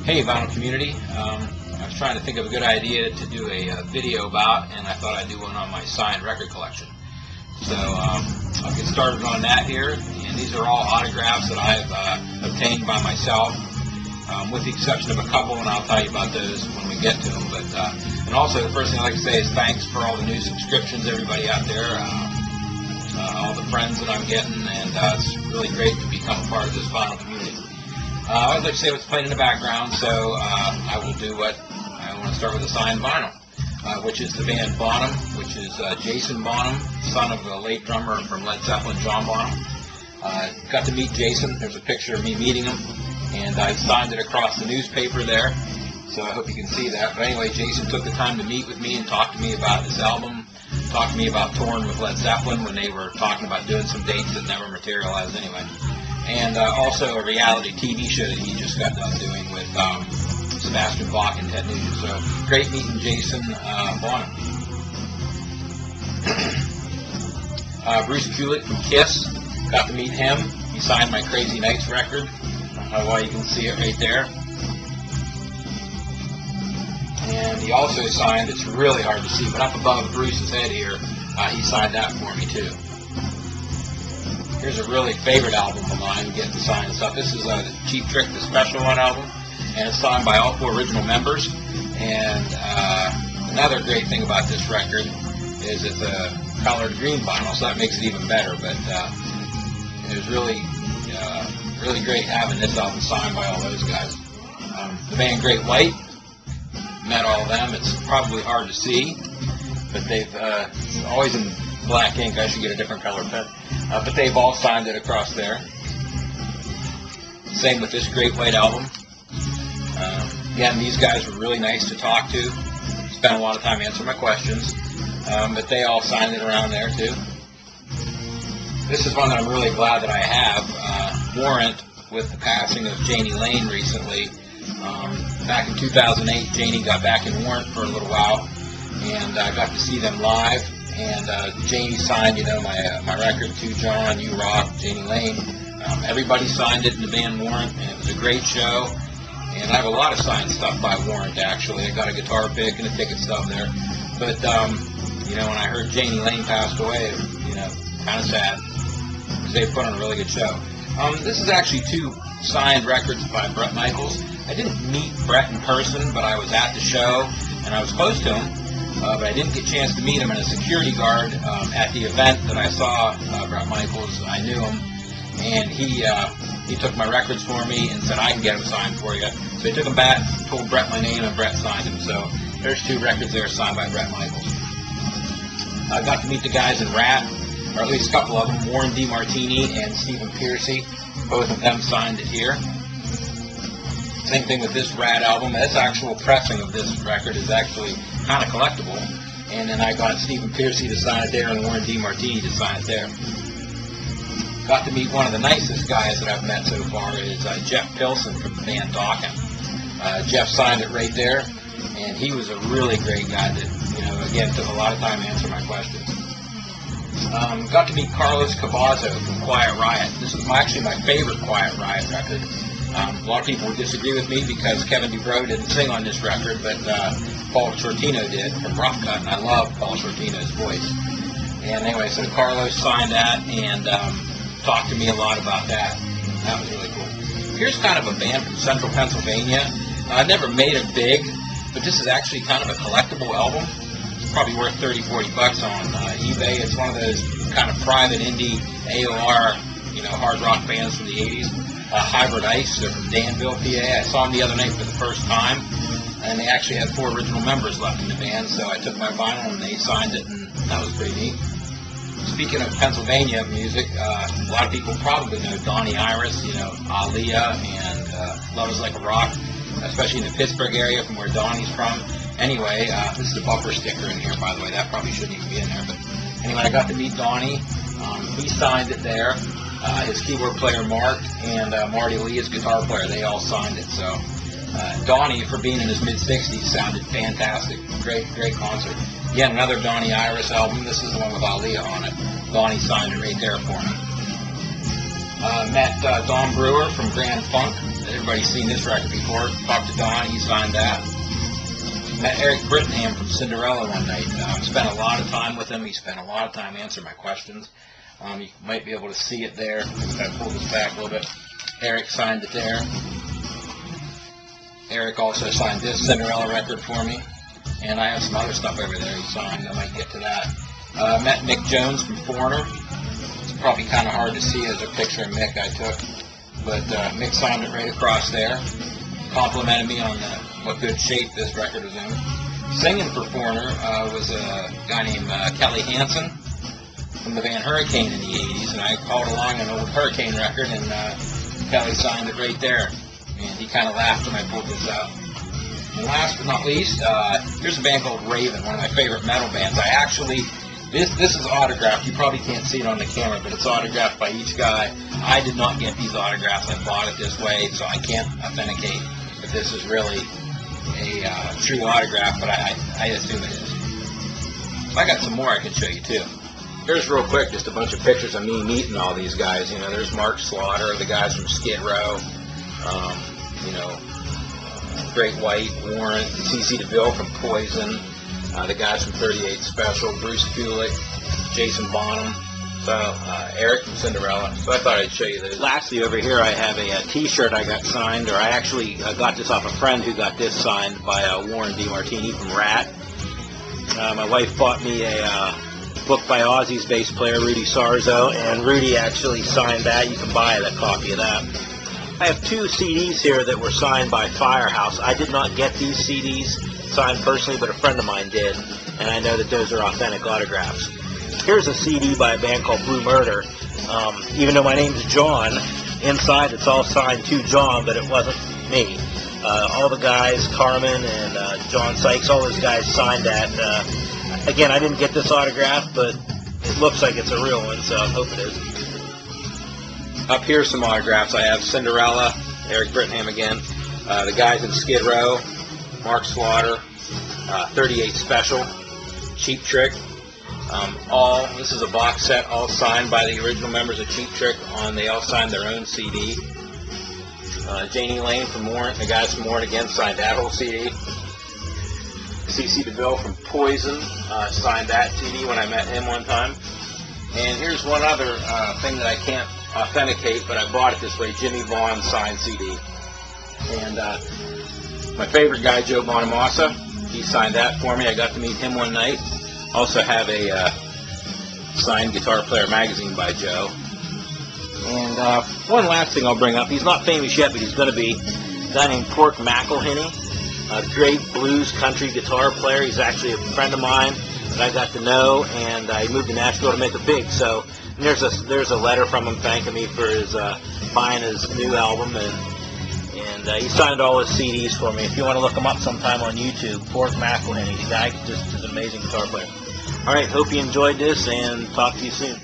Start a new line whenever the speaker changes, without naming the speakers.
Hey, vinyl community. I was trying to think of a good idea to do a video about, and I thought I'd do one on my signed record collection. So I'll get started on that here. And these are all autographs that I've obtained by myself, with the exception of a couple, and I'll tell you about those when we get to them. But and also, the first thing I'd like to say is thanks for all the new subscriptions, everybody out there, all the friends that I'm getting, and it's really great to become a part of this vinyl community. I always like to say what's playing in the background, so I will do what I want to start with a signed vinyl, which is the band Bonham, which is Jason Bonham, son of the late drummer from Led Zeppelin, John Bonham. Got to meet Jason. There's a picture of me meeting him, and I signed it across the newspaper there, so I hope you can see that. But anyway, Jason took the time to meet with me and talk to me about his album, talk to me about touring with Led Zeppelin when they were talking about doing some dates that never materialized anyway. And also a reality TV show that he just got done doing with Sebastian Bach and Ted Nugent. So great meeting Jason Bonham. Bruce Kulick from Kiss, got to meet him. He signed my Crazy Nights record. Well, you can see it right there. And he also signed, it's really hard to see, but up above Bruce's head here, he signed that for me too. Here's a really favorite album of mine, getting to sign stuff. This is the Cheap Trick, the Special One album, and it's signed by all 4 original members. And another great thing about this record is it's a colored green vinyl, so that makes it even better. But it was really great having this album signed by all those guys. The band Great White, met all of them. It's probably hard to see, but they've always in black ink. I should get a different color pen. But they've all signed it across there. Same with this Great White album. Again, these guys were really nice to talk to. Spent a lot of time answering my questions. But they all signed it around there too. This is one that I'm really glad that I have. Warrant, with the passing of Janie Lane recently. Back in 2008, Janie got back in Warrant for a little while, and I got to see them live. And Janie signed, my record to John, You Rock, Janie Lane. Everybody signed it in the band Warrant, and it was a great show. And I have a lot of signed stuff by Warrant, actually. I got a guitar pick and a ticket stub there. But, when I heard Janie Lane passed away, it was, kind of sad, because they put on a really good show. This is actually 2 signed records by Bret Michaels. I didn't meet Bret in person, but I was at the show, and I was close to him. But I didn't get a chance to meet him, and a security guard at the event that I saw Bret Michaels, I knew him, and he took my records for me and said, I can get them signed for you. So he took them back, told Bret my name, and Bret signed them. So there's 2 records there signed by Bret Michaels. I got to meet the guys in Rat, or at least a couple of them, Warren DeMartini and Stephen Pearcy. Both of them signed it here. Same thing with this Rat album. This actual pressing of this record is actually kind of collectible. And then I got Stephen Pearcy to sign it there and Warren DeMartini to sign it there. Got to meet one of the nicest guys that I've met so far is Jeff Pilson from the band Dawkins. Jeff signed it right there, and he was a really great guy that, again, took a lot of time to answer my questions. Got to meet Carlos Cavazo from Quiet Riot. This is actually my favorite Quiet Riot record. A lot of people would disagree with me because Kevin DuBrow didn't sing on this record, but Paul Sortino did from Rough Cut, and I love Paul Sortino's voice. And anyway, so Carlos signed that and talked to me a lot about that. That was really cool. Here's kind of a band from Central Pennsylvania. I never made it big, but this is actually kind of a collectible album. It's probably worth $30-40 on eBay. It's one of those kind of private indie AOR, hard rock bands from the 80s. Hybrid Ice, they're from Danville, PA. I saw them the other night for the first time, and they actually had 4 original members left in the band, so I took my vinyl and they signed it, and that was pretty neat. Speaking of Pennsylvania music, a lot of people probably know Donnie Iris, Aaliyah, and Love Is Like a Rock, especially in the Pittsburgh area from where Donnie's from. Anyway, this is a bumper sticker in here, by the way. That probably shouldn't even be in there, but anyway, I got to meet Donnie. He signed it there. His keyboard player, Mark, and Marty Lee, his guitar player, they all signed it. So Donnie, for being in his mid-60s, sounded fantastic. Great concert. Again, another Donnie Iris album. This is the one with Aaliyah on it. Donnie signed it right there for me. Met Don Brewer from Grand Funk. Everybody's seen this record before. Talked to Don, he signed that. Met Eric Brittenham from Cinderella one night. Spent a lot of time with him. He spent a lot of time answering my questions. You might be able to see it there. If I pull this back a little bit. Eric signed it there. Eric also signed this Cinderella record for me. And I have some other stuff over there he signed. I might get to that. Met Mick Jones from Foreigner. It's probably kind of hard to see as a picture of Mick I took. But Mick signed it right across there. Complimented me on what good shape this record was in. Singing for Foreigner was a guy named Kelly Hansen from the band Hurricane in the 80s. And I called along an old Hurricane record, and Kelly signed it right there. And he kind of laughed when I pulled this out. And last but not least, here's a band called Raven, one of my favorite metal bands. I actually, this is autographed. You probably can't see it on the camera, but it's autographed by each guy. I did not get these autographs. I bought it this way, so I can't authenticate if this is really a true autograph, but I assume it is. I got some more I can show you, too. Here's real quick just a bunch of pictures of me meeting all these guys. You know, there's Mark Slaughter, the guys from Skid Row, you know, Great White, Warrant, CC DeVille from Poison, the guys from 38 Special, Bruce Kulick, Jason Bonham, so Eric from Cinderella. So I thought I'd show you this. Lastly, over here I have a T-shirt I got signed, or I actually got this off a friend who got this signed by Warren DeMartini from Rat. My wife bought me a book by Ozzy's bass player, Rudy Sarzo, and Rudy actually signed that. You can buy a copy of that. I have 2 CDs here that were signed by Firehouse. I did not get these CDs signed personally, but a friend of mine did, and I know that those are authentic autographs. Here's a CD by a band called Blue Murder. Even though my name's John, inside it's all signed to John, but it wasn't me. All the guys, Carmen and John Sykes, all those guys signed that. Again, I didn't get this autograph, but it looks like it's a real one, so I hope it is. Up here's some autographs. I have Cinderella, Eric Brittenham again, the guys in Skid Row, Mark Slaughter, 38 Special, Cheap Trick. This is a box set, all signed by the original members of Cheap Trick. They all signed their own CD. Janie Lane from Warrant, the guys from Warrant again signed that whole CD. CC DeVille from Poison signed that CD when I met him one time. And here's one other thing that I can't authenticate, but I bought it this way, Jimmy Vaughn signed CD. And my favorite guy, Joe Bonamassa, he signed that for me. I got to meet him one night. Also have a signed Guitar Player magazine by Joe. And one last thing I'll bring up, he's not famous yet, but he's going to be, a guy named Pork McElhinney, a great blues country guitar player. He's actually a friend of mine that I got to know, and he moved to Nashville to make it big. So there's a letter from him thanking me for his buying his new album, and he signed all his CDs for me. If you want to look him up sometime on YouTube, Pork McElhinney, the guy just is an amazing guitar player. All right, hope you enjoyed this, and talk to you soon.